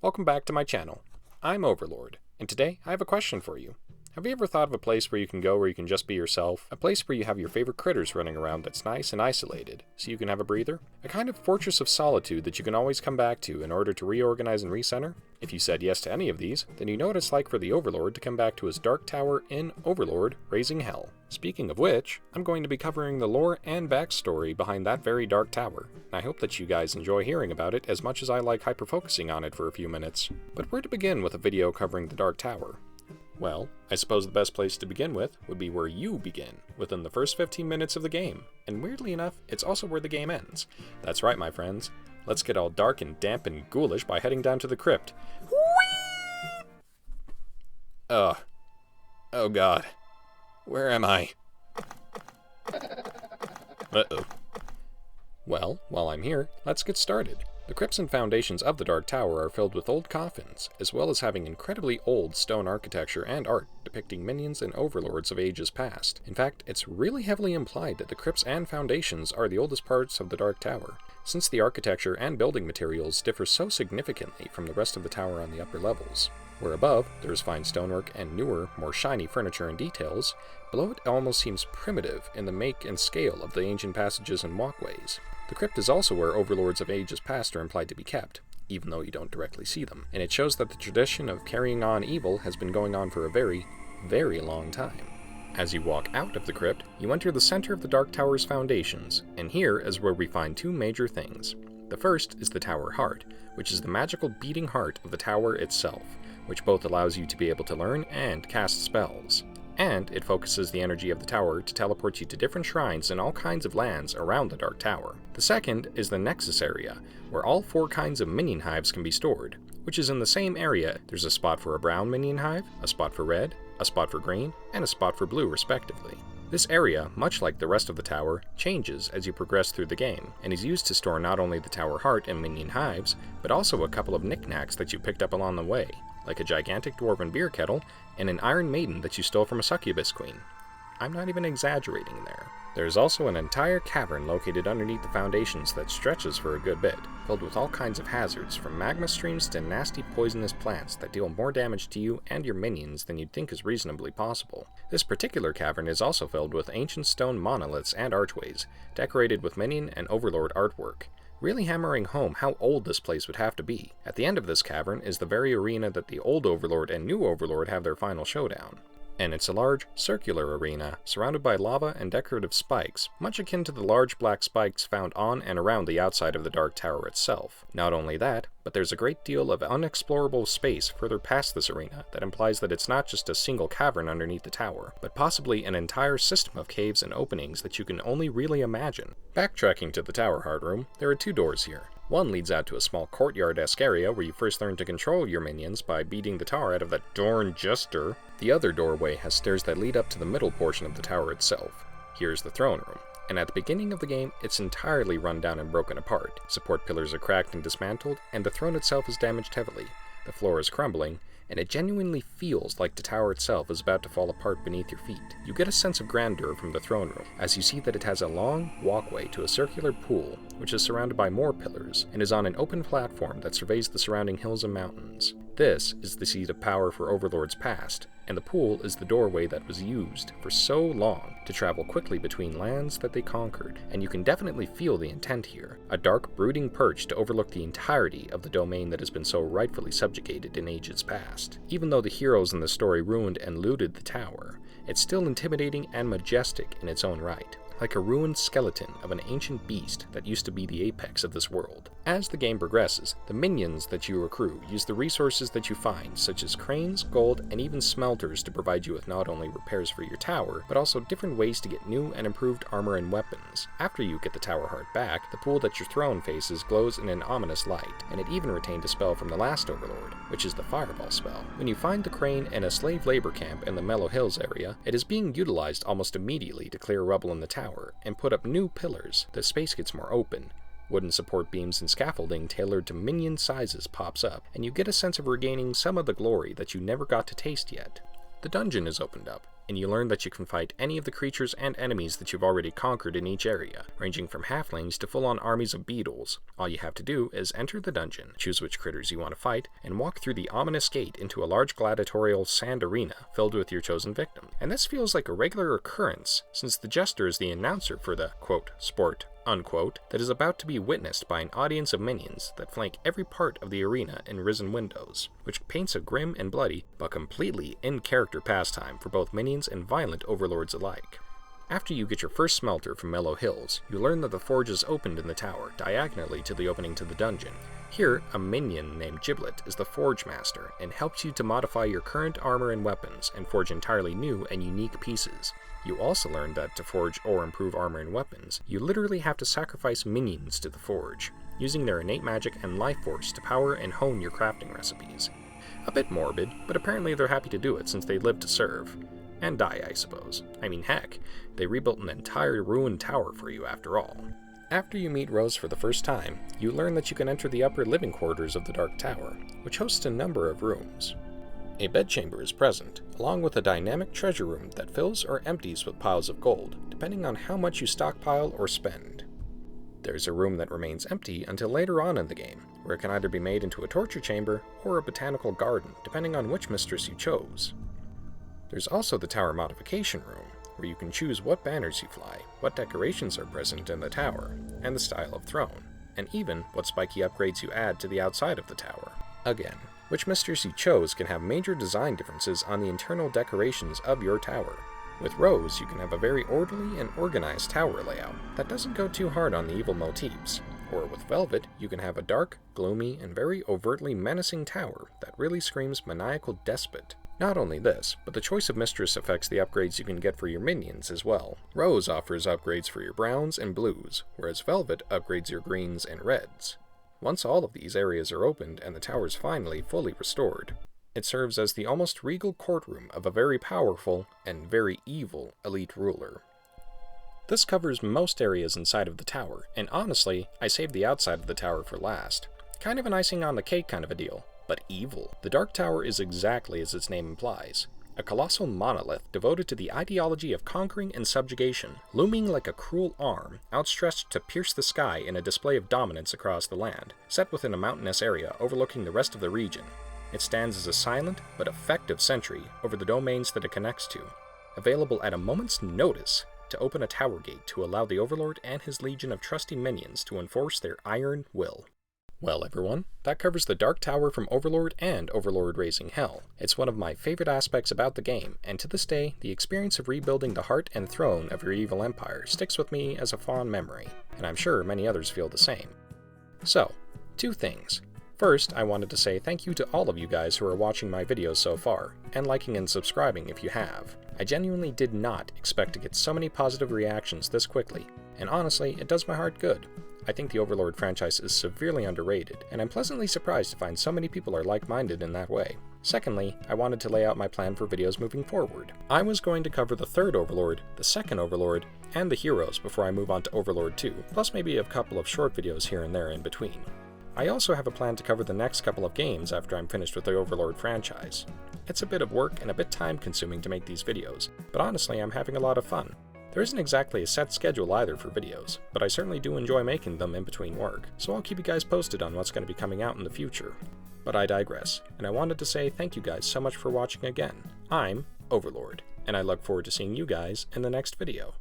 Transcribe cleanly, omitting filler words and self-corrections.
Welcome back to my channel. I'm Overlord, and today I have a question for you. Have you ever thought of a place where you can go where you can just be yourself? A place where you have your favorite critters running around that's nice and isolated, so you can have a breather? A kind of fortress of solitude that you can always come back to in order to reorganize and recenter? If you said yes to any of these, then you know what it's like for the Overlord to come back to his dark tower in Overlord, Raising Hell. Speaking of which, I'm going to be covering the lore and backstory behind that very dark tower. I hope that you guys enjoy hearing about it as much as I like hyper-focusing on it for a few minutes. But where to begin with a video covering the dark tower? Well, I suppose the best place to begin with would be where you begin, within the first 15 minutes of the game, and weirdly enough, it's also where the game ends. That's right, my friends. Let's get all dark and damp and ghoulish by heading down to the crypt. Whee! Oh god. Where am I? Uh-oh. Well, while I'm here, let's get started. The crypts and foundations of the Dark Tower are filled with old coffins, as well as having incredibly old stone architecture and art depicting minions and overlords of ages past. In fact, it's really heavily implied that the crypts and foundations are the oldest parts of the Dark Tower, since the architecture and building materials differ so significantly from the rest of the tower on the upper levels. Where above, there is fine stonework and newer, more shiny furniture and details, below it almost seems primitive in the make and scale of the ancient passages and walkways. The crypt is also where overlords of ages past are implied to be kept, even though you don't directly see them, and it shows that the tradition of carrying on evil has been going on for a very, very long time. As you walk out of the crypt, you enter the center of the Dark Tower's foundations, and here is where we find two major things. The first is the Tower Heart, which is the magical beating heart of the tower itself, which both allows you to be able to learn and cast spells. And it focuses the energy of the tower to teleport you to different shrines in all kinds of lands around the Dark Tower. The second is the Nexus area, where all 4 kinds of minion hives can be stored, which is in the same area. There's a spot for a brown minion hive, a spot for red, a spot for green, and a spot for blue respectively. This area, much like the rest of the tower, changes as you progress through the game, and is used to store not only the tower heart and minion hives, but also a couple of knickknacks that you picked up along the way, like a gigantic dwarven beer kettle and an iron maiden that you stole from a succubus queen. I'm not even exaggerating there. There's also an entire cavern located underneath the foundations that stretches for a good bit, filled with all kinds of hazards, from magma streams to nasty poisonous plants that deal more damage to you and your minions than you'd think is reasonably possible. This particular cavern is also filled with ancient stone monoliths and archways, decorated with minion and overlord artwork, really hammering home how old this place would have to be. At the end of this cavern is the very arena that the old Overlord and new Overlord have their final showdown. And it's a large, circular arena, surrounded by lava and decorative spikes, much akin to the large black spikes found on and around the outside of the Dark Tower itself. Not only that, but there's a great deal of unexplorable space further past this arena that implies that it's not just a single cavern underneath the tower, but possibly an entire system of caves and openings that you can only really imagine. Backtracking to the Tower Heart Room, there are 2 doors here. One leads out to a small courtyard-esque area where you first learn to control your minions by beating the tower out of that darn jester. The other doorway has stairs that lead up to the middle portion of the tower itself. Here's the throne room, and at the beginning of the game, it's entirely run down and broken apart. Support pillars are cracked and dismantled, and the throne itself is damaged heavily. The floor is crumbling, and it genuinely feels like the tower itself is about to fall apart beneath your feet. You get a sense of grandeur from the throne room, as you see that it has a long walkway to a circular pool, which is surrounded by more pillars, and is on an open platform that surveys the surrounding hills and mountains. This is the seat of power for Overlords past, and the pool is the doorway that was used for so long to travel quickly between lands that they conquered, and you can definitely feel the intent here. A dark, brooding perch to overlook the entirety of the domain that has been so rightfully subjugated in ages past. Even though the heroes in the story ruined and looted the tower, it's still intimidating and majestic in its own right, like a ruined skeleton of an ancient beast that used to be the apex of this world. As the game progresses, the minions that you accrue use the resources that you find, such as cranes, gold, and even smelters to provide you with not only repairs for your tower, but also different ways to get new and improved armor and weapons. After you get the Tower Heart back, the pool that your throne faces glows in an ominous light, and it even retained a spell from the last Overlord, which is the Fireball spell. When you find the crane in a slave labor camp in the Mellow Hills area, it is being utilized almost immediately to clear rubble in the tower and put up new pillars. The space gets more open. Wooden support beams and scaffolding tailored to minion sizes pops up, and you get a sense of regaining some of the glory that you never got to taste yet. The dungeon is opened up, and you learn that you can fight any of the creatures and enemies that you've already conquered in each area, ranging from halflings to full-on armies of beetles. All you have to do is enter the dungeon, choose which critters you want to fight, and walk through the ominous gate into a large gladiatorial sand arena filled with your chosen victim. And this feels like a regular occurrence, since the jester is the announcer for the, quote, sport, unquote, that is about to be witnessed by an audience of minions that flank every part of the arena in risen windows, which paints a grim and bloody, but completely in-character pastime for both minions and violent overlords alike. After you get your first smelter from Mellow Hills, you learn that the forge is opened in the tower, diagonally to the opening to the dungeon. Here, a minion named Giblet is the Forge Master, and helps you to modify your current armor and weapons, and forge entirely new and unique pieces. You also learn that to forge or improve armor and weapons, you literally have to sacrifice minions to the forge, using their innate magic and life force to power and hone your crafting recipes. A bit morbid, but apparently they're happy to do it since they live to serve. And die, I suppose. I mean, heck, they rebuilt an entire ruined tower for you after all. After you meet Rose for the first time, you learn that you can enter the upper living quarters of the Dark Tower, which hosts a number of rooms. A bedchamber is present, along with a dynamic treasure room that fills or empties with piles of gold, depending on how much you stockpile or spend. There's a room that remains empty until later on in the game, where it can either be made into a torture chamber or a botanical garden, depending on which mistress you chose. There's also the tower modification room, where you can choose what banners you fly, what decorations are present in the tower, and the style of throne, and even what spiky upgrades you add to the outside of the tower. Again, which mistress you chose can have major design differences on the internal decorations of your tower. With Rose, you can have a very orderly and organized tower layout that doesn't go too hard on the evil motifs. Or with Velvet, you can have a dark, gloomy, and very overtly menacing tower that really screams maniacal despot. Not only this, but the choice of mistress affects the upgrades you can get for your minions as well. Rose offers upgrades for your browns and blues, whereas Velvet upgrades your greens and reds. Once all of these areas are opened and the tower is finally fully restored, it serves as the almost regal courtroom of a very powerful and very evil elite ruler. This covers most areas inside of the tower, and honestly, I saved the outside of the tower for last. Kind of an icing on the cake kind of a deal, but evil. The Dark Tower is exactly as its name implies. A colossal monolith devoted to the ideology of conquering and subjugation, looming like a cruel arm, outstretched to pierce the sky in a display of dominance across the land, set within a mountainous area overlooking the rest of the region. It stands as a silent but effective sentry over the domains that it connects to, available at a moment's notice to open a tower gate to allow the Overlord and his legion of trusty minions to enforce their iron will. Well everyone, that covers the Dark Tower from Overlord and Overlord Raising Hell. It's one of my favorite aspects about the game, and to this day, the experience of rebuilding the heart and throne of your evil empire sticks with me as a fond memory, and I'm sure many others feel the same. So, 2 things. First, I wanted to say thank you to all of you guys who are watching my videos so far, and liking and subscribing if you have. I genuinely did not expect to get so many positive reactions this quickly, and honestly, it does my heart good. I think the Overlord franchise is severely underrated, and I'm pleasantly surprised to find so many people are like-minded in that way. Secondly, I wanted to lay out my plan for videos moving forward. I was going to cover the 3rd Overlord, the 2nd Overlord, and the heroes before I move on to Overlord 2, plus maybe a couple of short videos here and there in between. I also have a plan to cover the next couple of games after I'm finished with the Overlord franchise. It's a bit of work and a bit time-consuming to make these videos, but honestly I'm having a lot of fun. There isn't exactly a set schedule either for videos, but I certainly do enjoy making them in between work, so I'll keep you guys posted on what's going to be coming out in the future. But I digress, and I wanted to say thank you guys so much for watching again. I'm Overlord, and I look forward to seeing you guys in the next video.